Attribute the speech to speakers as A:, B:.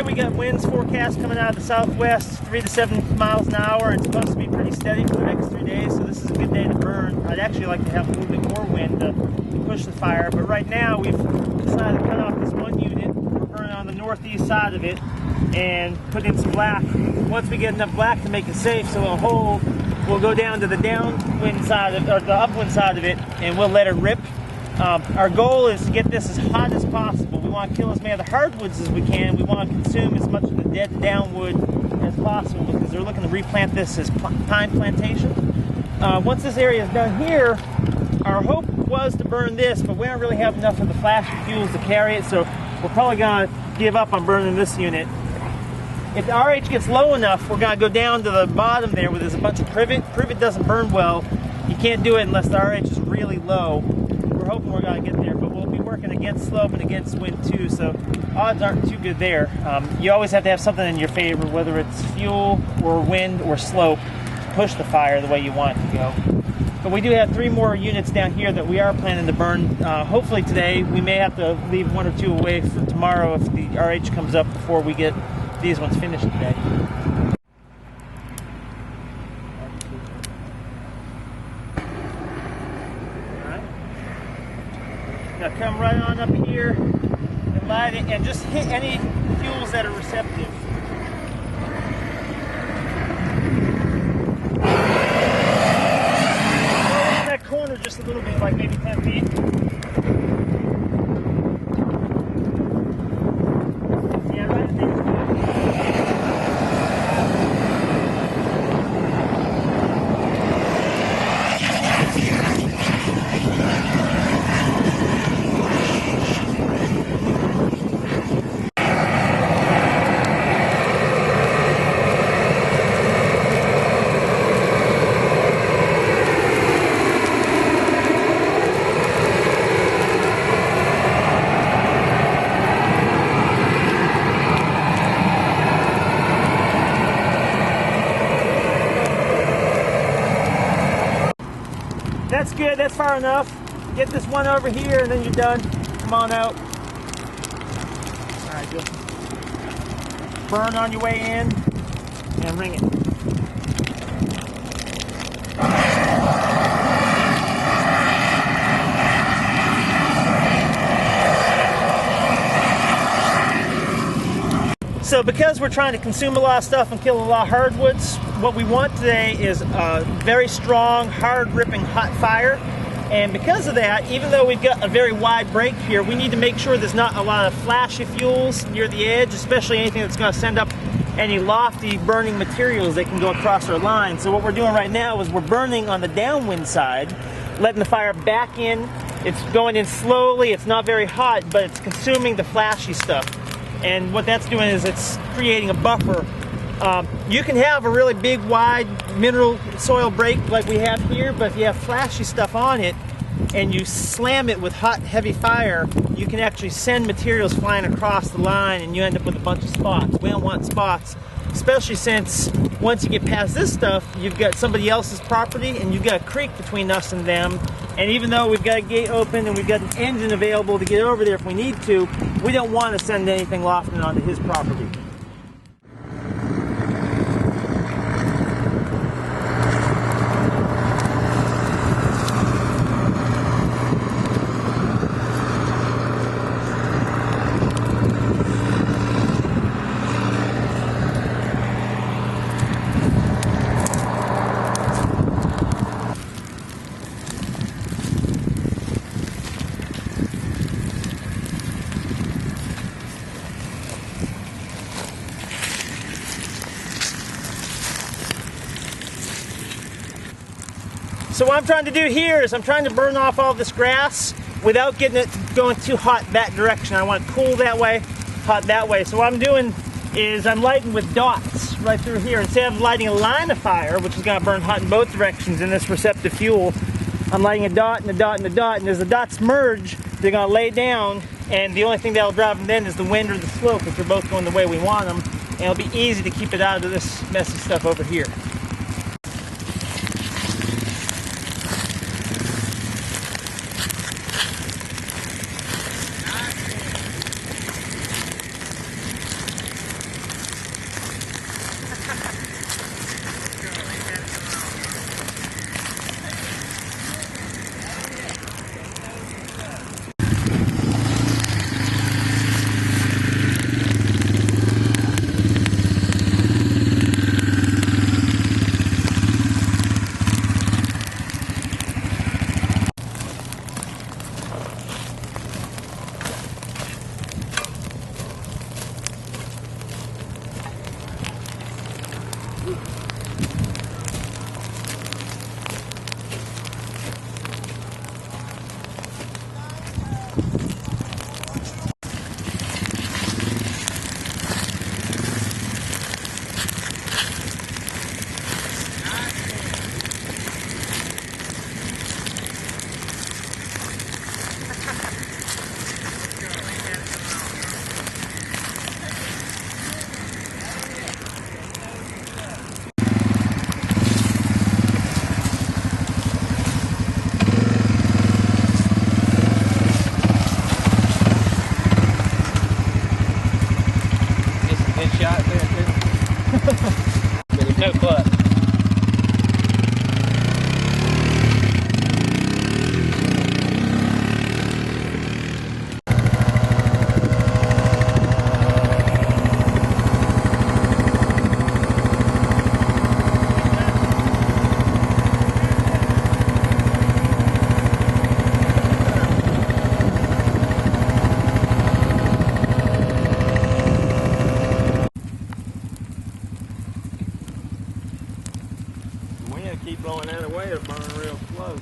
A: today we got winds forecast coming out of the southwest, 3 to 7 miles an hour, and it's supposed to be pretty steady for the next 3 days, so this is a good day to burn. I'd actually like to have a little bit more wind to push the fire, but right now we've decided to cut off this one unit. We're burning on the northeast side of it and put in some black. Once we get enough black to make it safe so it'll hold, we'll go down to the downwind side of, or the upwind side of it, and we'll let it rip. Our goal is to get this as hot as possible. We want to kill as many of the hardwoods as we can. We want to consume as much of the dead downwood as possible because they're looking to replant this as pine plantation. Once this area is done here, our hope was to burn this, but we don't really have enough of the flashy fuels to carry it, so we're probably going to give up on burning this unit. If the RH gets low enough, we're going to go down to the bottom there where there's a bunch of privet. Privet doesn't burn well. You can't do it unless the RH is really low. We're hoping we're going to get there, but we'll be working against slope and against wind too, so odds aren't too good there. You always have to have something in your favor, whether it's fuel or wind or slope, to push the fire the way you want it to go. But we do have 3 more units down here that we are planning to burn. Hopefully today. We may have to leave 1 or 2 away for tomorrow if the RH comes up before we get these ones finished today. Now come right on up here and light it, and just hit any fuels that are receptive. Go in that corner just a little bit, like maybe 10 feet. Yeah, right at there. That's good, that's far enough. Get this one over here and then you're done. Come on out. Alright, just burn on your way in and ring it. So because we're trying to consume a lot of stuff and kill a lot of hardwoods, what we want today is a very strong, hard-ripping hot fire. And because of that, even though we've got a very wide break here, we need to make sure there's not a lot of flashy fuels near the edge, especially anything that's going to send up any lofty burning materials that can go across our line. So what we're doing right now is we're burning on the downwind side, letting the fire back in. It's going in slowly, it's not very hot, but it's consuming the flashy stuff. And what that's doing is it's creating a buffer. You can have a really big, wide mineral soil break like we have here, but if you have flashy stuff on it and you slam it with hot, heavy fire, you can actually send materials flying across the line and you end up with a bunch of spots. We don't want spots, especially since once you get past this stuff, you've got somebody else's property and you've got a creek between us and them. And even though we've got a gate open and we've got an engine available to get over there if we need to, we don't want to send anything lofting onto his property. So what I'm trying to do here is I'm trying to burn off all this grass without getting it going too hot that direction. I want it cool that way, hot that way. So what I'm doing is I'm lighting with dots right through here. Instead of lighting a line of fire, which is going to burn hot in both directions in this receptive fuel, I'm lighting a dot and a dot and a dot, and as the dots merge, they're going to lay down, and the only thing that'll drive them then is the wind or the slope, if they're both going the way we want them, and it'll be easy to keep it out of this messy stuff over here.
B: Shot there too. But there's no clutch. Keep blowing that away, it'll burn real slow.